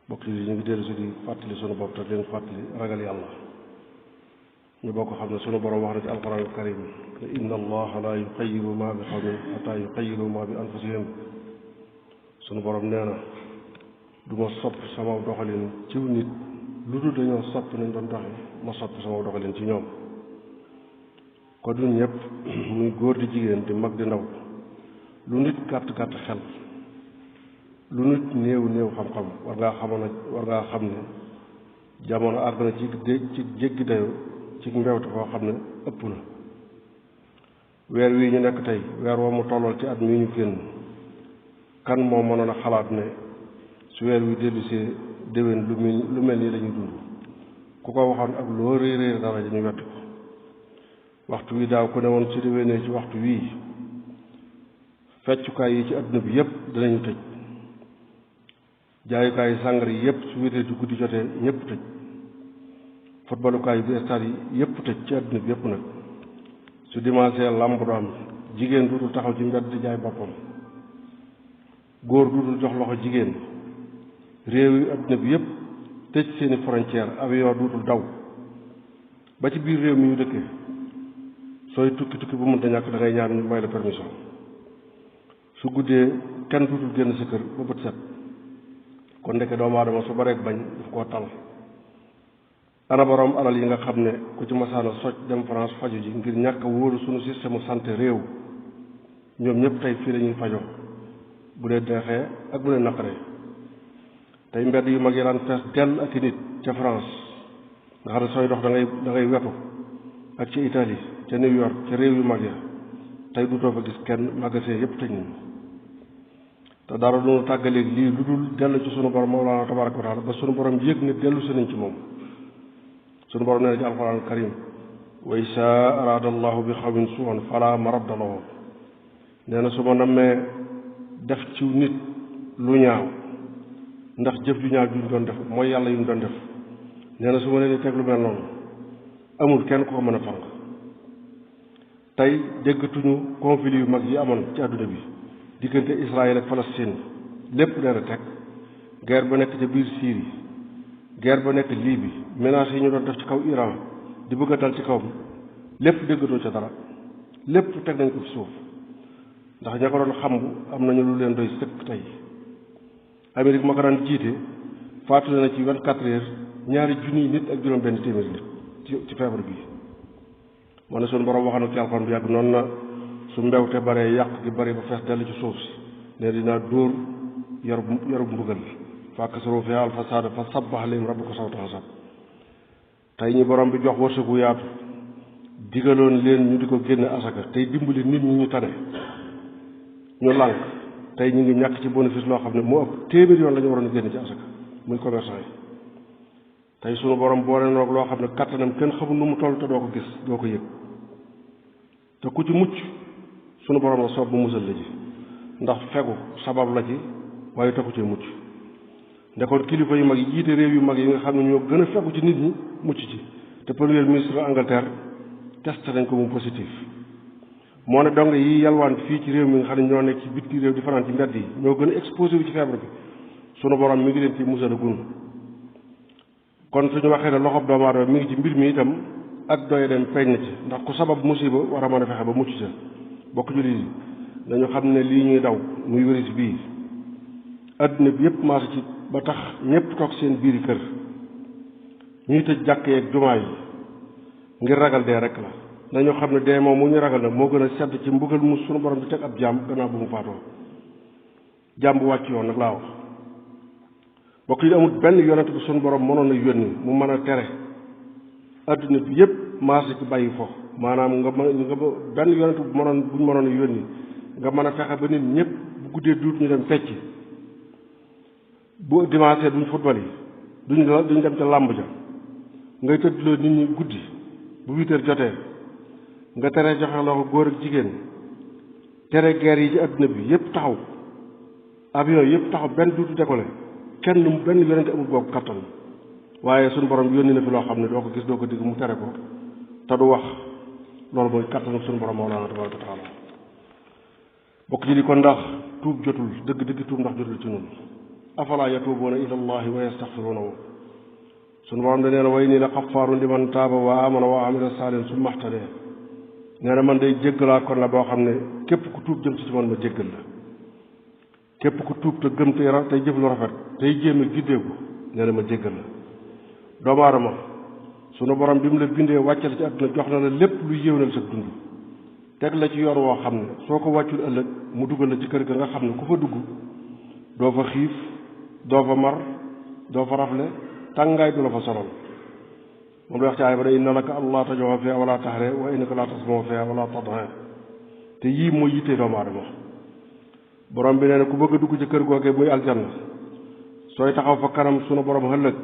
bokk yi ñu ngi dellu si di fàttali sunu bopp te leen fàttali ragal yàlla. ñu bokk xam ne sunu borom wax na ci alquran karim ne inna allaha la yuxayyiru ma bi qawmin xataa yuxayyiru ma bi anfusihim. sunu borom nee na du ma sopp sama doxalin ciw nit lu dul dañoo sopp nañ doon doxe ma sopp sama doxalin ci ñoom. kon ñun ñëpp muy góor di jigéen di mag di ndaw lu nit gàtt gàtt xel lu nit néew néew xam-xam war ngaa xam ne jamono àgg na ci jéggi dayo ci mbewte foo xam ne ëpp na. weer wii ñu nekk tey weer woo mu tollool ci at mii ñu génn kan moo mënoon a xalaat ne su weer wi dellusee déwén lu mel nii lañuy dund. ku ko waxoon ak loo réy réy dara ñu wetti ko. waxtu wi daaw ku ne woon su déwénee ci waxtu wii feccukaay yi ci adduna bi yépp dinañu tëj, jaayukaay yi sàngara yi yépp su wéetee ci guddi jotee ñépp tëj, footballukaay bi stade yi yépp tëj ci adduna bi yépp nag. su dimanche làmb du am, jigéen duutul taxaw ci mbedd di jaay boppam, góor duutul jox loxo jigéen, réew yi adduna bi yépp tëj seeni frontière, avion duutul daw, ba ci biir réew mi ñu dëkkee sooy tukki bu mënta ñàkk da ngay ñaan ñu may la permission. su guddee kenn duutul génn sa kër ba bët set. kon ndeke doomu aadama su bareeg bañ daf koo tal. ana borom alal yi nga xam ne ku ci masaana soj dem France faju ji ngir ñàkk a wóolu suñu système santé réew, ñoom ñëpp tey fii lañuy fajoo bu dee deexee ak bu dee naqaree. tey mbedd yu mag yi daan fees dell ak i nit ca France nga xam ne sooy dox da ngay wetu, ak ci Italie ca New York ca réew yu mag ya tey du too fa gis kenn, magasin yépp tëj nañu. te dara doonu tàggaleeg lii lu dul dellu ci sunu borom Mawlaana tabaraka wa taala ba sunu borom yëg ne dellu si nañ ci moom. sunu borom nee na ci alquran karim wa isaa araada allahu bi xawmin suu'an fala maradda lahu. nee na su ma nammee def ci nit lu ñaaw ndax jëf ju ñaaw ju ñu doon def mooy yàlla yu ñu doon def, nee na su ma leen di teg lu mel noonu amul kenn ku ko mën a fang. tey déggatuñu conflit yu mag yi amoon ci àdduna bi diggante Israël ak Palestine, lépp nee na teg. guerre ba nekk ca biir Syrie, guerre ba nekk Libye, menaces yi ñu doon def ci kaw Iran di bëgg a dal ci kawam, lépp déggatoo ca dara, lépp teg nañ ko ci suuf. ndax ña ko doon xambu am nañu lu leen doy sëkk tey. Amérique ma ko daan jiite faatule na ci 24 heures 2,000 nit ak juróom-benn téeméeri nit ci feebar bi. moo ne suñu borom waxoon na ci alxuraan bi yàgg noonu na su mbewte baree yàq gi bari ba fees dellu ci suuf si ne dinaa dóor yarub mbugal fàkkasaro fi al fasaada fa sabbax alayhim rabbuka sawta hasab. tey ñi borom bi jox wërsëgu yaatu digaloon leen ñu di ko génne asaka tey dimbali nit ñi ñu tane ñu lànk, tey ñu ngi ñàkk ci bénéfice loo xam ne moo ëpp téeméer yoon la ñu waroon génne ci asaka muy commerçant yi. tey sunu borom boole noog loo xam ne kattanam kenn xamul nu mu toll te doo ko gis doo ko yëg. te ku ci mucc sunu borom la soob bu musal la ji, ndax fegu sabab la ci waaye taxu cee mucc. ndekoon kilifa yu mag yi jiite réew yu mag yi nga xam ne ñoo gën a fegu ci nit ñi mucc ci, te premier ministre Angleterre testé nañ ko mu positif. moo ne dong yi yalwaan fii ci réew mi nga xam ne ñoo nekk ci bitti réew di fanaan ci mbedd yi ñoo gën a exposé wu ci feebar bi, sunu borom mi ngi leen ci musal a gun. kon suñu waxee ne loxob doomu aadama mi ngi ci mbir mi itam ak doy dem feeñ na ci, ndax ku sabab musiba war a mën a fexe ba mucc ca. bokk jullit yi dañu xam ne lii ñuy daw muy wéris bii adduna bi yépp maase ci ba tax ñépp toog seen biiri kër, ñuy tëj jàkk yeeg jumaa yi ngir ragal dee rek la. dañoo xam ne dee moom mu ñu ragal nag moo gën a sedd ci mbugal mu sunu borom bi teg ab jaam gannaaw bu mu faatoo. jaam bu wàcc yoon nag laa wax. bokk yi amul benn yonent bu sunu borom mënoon a yónni mu mën a tere adduna bi yépp maase ci bàyyi fo, maanaam nga benn yonent bu buñ mënoon a yónni nga mën a fexe ba nit ñëpp bu guddee duut ñu dem fecc, bu dimanche duñ football yi duñ dem ca làmb ja, ngay tëddloo nit ñi guddi bu 8 heures jotee nga tere joxe loxo góor ak jigéen, tere guerre yi ci adduna bi yépp taxaw, avion yépp taxaw, benn duutu décollé, benn yonente amul boobu kattan. waaye suñu borom yónni na fi loo xam ne doo ko gis doo ko digg mu tere ko te du wax. loolu mooy kattanu suñu borom Mawlaana tabaaraka wa taala. bokk ji di kon ndax tuub jotul dëgg tuub ndax jotul ci ñun. afala yatubuuna ila allahi wa yastaxfiruunahu sunu borom da nee na way nii la xafaarun liman taaba wa amana wa amila saalihan summa ihtadee nee na man day jéggalaa kon la boo xam ne képp ku tuub jëm ci man ma jéggal la képp ku tuub te gëm tey jëf lu rafet tey jéem a giddeeku nee na ma jéggal la doomu aadama sunu borom bi mu la bindee wàcce la ci àdduna jox na la lépp lu yéwénal sa dund teg la ci yoon woo xam ne soo ko wàccul ëllëg mu dugal la ci kër ga nga xam ne ku fa dugg doo fa xiif doo fa mar doo fa rafle tàngaay du la fa sonal moom la wax ci aay ba ne inna laka allaa tajua fiha wala taxre wa innaka laa tasmoo fiha wala tadha te yii mooy yittee doomu aadama borom bi nee na ku bëgg a dugg ci kër googee muy aljanna sooy taxaw fa kanam sunu borom ëllëg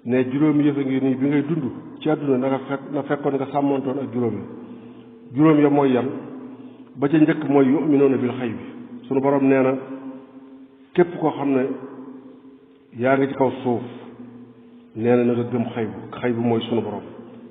ne juróomi yëfe ngi nii bi ngay dund ci àdduna na fekkoon nga sàmmontoon ak juróom ya mooy yan ba ca njëkk mooy yuminuuna bil xay bi sunu borom nee na képp koo xam ne yaa ngi ci kaw suuf nee na nga gëm xay bu mooy sunu borom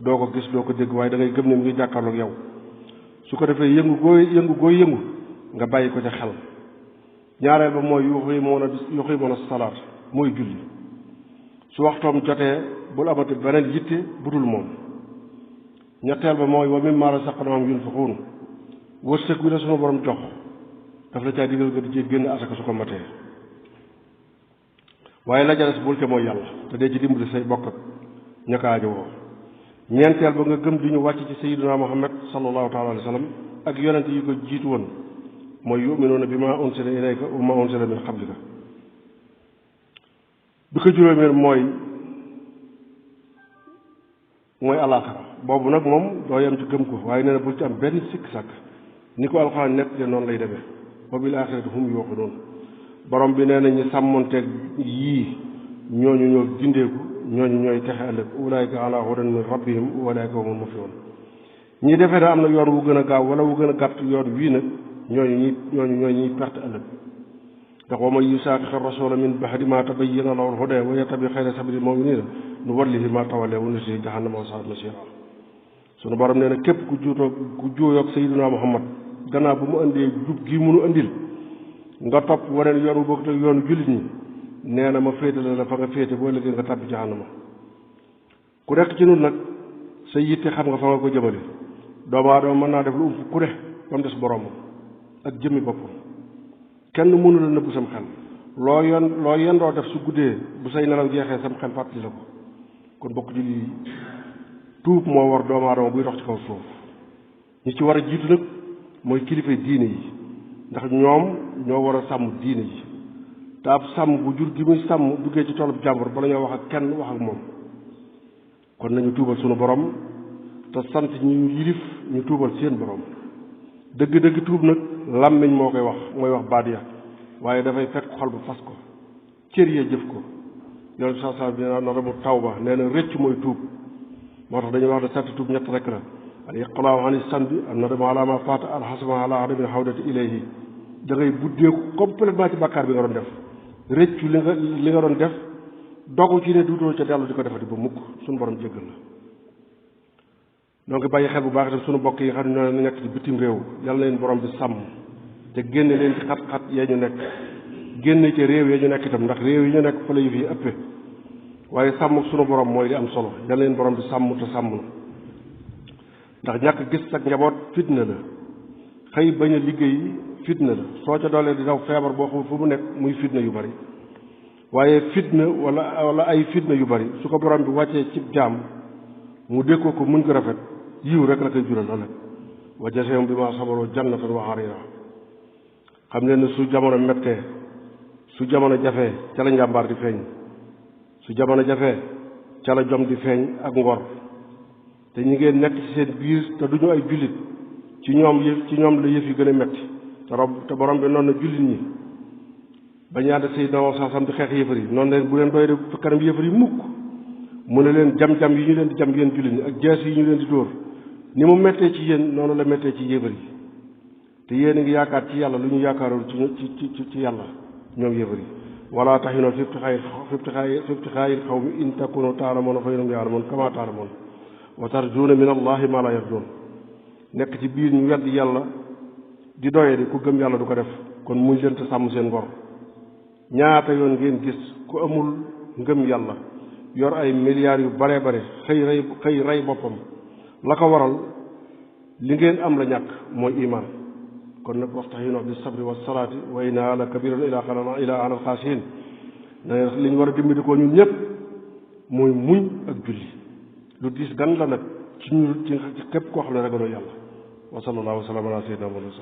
doo ko gis doo ko dégg waaye da ngay gëm ne mi ngi jàkkaarloog yow su ko defee yëngu gooy yëngu nga bàyyi ko ca xel ñaareel ba mooy yuqiimoona salaat mooy julli su waxtoom jotee bul amati beneen yitte budul moom ñetteel ba mooy wa mimmaa razaqnaahum yunfiquun wërsëg wi la sunu borom jox daf la caa digal nga di ci génn asaka su ko matee waaye la jales bul ca mooy yàlla te dee ci dimbali say bokk ak ña ko aajowoo ñeenteel ba nga gëm di ñu wàcc ci sayyidina Muhammad sallallahu taala alayhi wa sallam ak yonent yi ko jiitu woon mooy yuminuuna bi ma unsila ilayka wa ma unsila min qablika bi ko juróomeel mooy alaaxira boobu nag moom doo yem ci gëm ko waaye nee na bul ci am benn sikk sàkk ni ko alxuraan nekk de noonu lay demee wa bil aaxirati hum yuuqinuun borom bi nee na ñi sàmmonteeg yii ñooñu ñoo gindeeku ñooñu ñooy texe ëllëg ulaayka ala hudan min rabbihim wa ulaayka humul muflihun ñi defee ne am na yoon wu gën a gaaw wala wu gën a gàtt yoon wii nag ñooñu ñooy ñuy perte ëllëg ndax wa man yusaaqiqi rasula min ba'di ma tabayyana lahu al-hudaa wa yattabi xayra sabili l-mu'miniina nuwallihi ma tawallaa wa nuslihi jahannama wa sa'at masiira sunu borom nee na képp ku juuyoog sayyidina Muhammad gannaaw bu mu indee jub gi munu indil nga topp waneen yoon wu bokk te yoonu jullit ñi nee na ma féetale la fa nga féete boo liggéey nga tàbbi jahannama ku nekk ci nun nag sa yitte xam nga fa nga ko jëmale doomu aadama mën naa def lu ump ku ne ba mu des boromam ak jëmmi boppam kenn mënu la nëbbu sam xel loo yendoo def su guddee bu say nelaw jeexee sam xel fàttali la ko kon bokk ci lii tuub moo war doomu aadama buy dox ci kaw suuf ñi ci war a jiitu nag mooy kilifa diine yi ndax ñoom ñoo war a sàmm diine yi te ab sàmm bu jur gi muy sàmm duggee ci toolub jàmbur bala ñoo wax ak kenn wax ak moom kon nañu tuubal sunu borom te sant ñu yilif ñu tuubal seen borom dëgg-dëgg tuub nag làmmiñ moo koy wax mooy wax baat ya waaye dafay fekk xol bu fas ko cër ya jëf ko yoon sa bi na rabu tawba nee na rëcc mooy tuub moo tax dañuy wax ne sant tuub ñett rek la al iqlaaw ani sanbi am na dama ala ma faata alxasama ala adami xawdati ilayhi da ngay buddeeku complètement ci bàkkaar bi nga doon def rëccu li nga doon def dogu ci ne duutoo ca dellu di ko defati ba mukk suñu borom jéggal la donc bàyyi xel bu baax itam suñu mbokk yi xam ne ñoo nekk ci bitim réew yàlla na leen borom bi sàmm te génne leen ci xat-xat yee ñu nekk génne ci réew yee ñu nekk itam ndax réew yi ñu nekk fa la yëf yi ëppee waaye sàmm suñu borom mooy li am solo yàlla leen borom bi sàmm te sàmm na ndax ñàkk gis ak njaboot fitna la xëy bañ a liggéey fitna la soo ca doolee di daw feebar boo xam fu mu nekk muy fitna yu bari waaye fitna wala ay fitna yu bari su ko borom bi wàccee cib jaam mu dékkoo ko mën ko rafet yiw rek la koy jural ëllëg wa jazaahum bimaa sabaru jannatan wa hariira xam leen ne su jamono mettee su jamono jafee ca la njàmbaar di feeñ su jamono jafee ca la jom di feeñ ak ngor te ñi ngeen nekk ci seen biir te duñu ay jullit ci ñoom la yëf yi gën a metti te borom bi noonu na jullit ñi ba ñaata Seydina Muhammad sam di xeex yëfar yi noonu leen bu leen doy de fa kanam yëfar yi mukk mu ne leen jam-jam yi ñu leen di jam yéen jullit ñi ak jees yi ñu leen di dóor ni mu mettee ci yéen noonu la mettee ci yëfar yi te yéen a ngi yaakaar ci yàlla lu ñu yaakaarul ci yàlla ñoom yëfar yi wala tahinu fi ibtixaayil qawmi in takunu taalamuuna fa innahum yaalamuun kama taalamuun wa tarjuuna min allahi ma la yarjuun nekk ci biir ñu wedd yàlla di doye di ku gëm yàlla du ko def kon muñ leen te sàmm seen ngor ñaata yoon ngeen gis ku amul ngëm yàlla yor ay milliards yu bare bare xëy rey boppam la ko waral li ngeen am la ñàkk mooy iman. kon nag waxtaxinu bi sabri wa salaati wa innahaa la kabiratun ila alal xaasiin ne li ñu war a dimbali ko ñun ñëpp mooy muñ ak julli lu diis gan la nag ci ñu ci képp koo xam ne ragaloo yàlla wa sallallahu wa sallam ala sayyidina Muhammad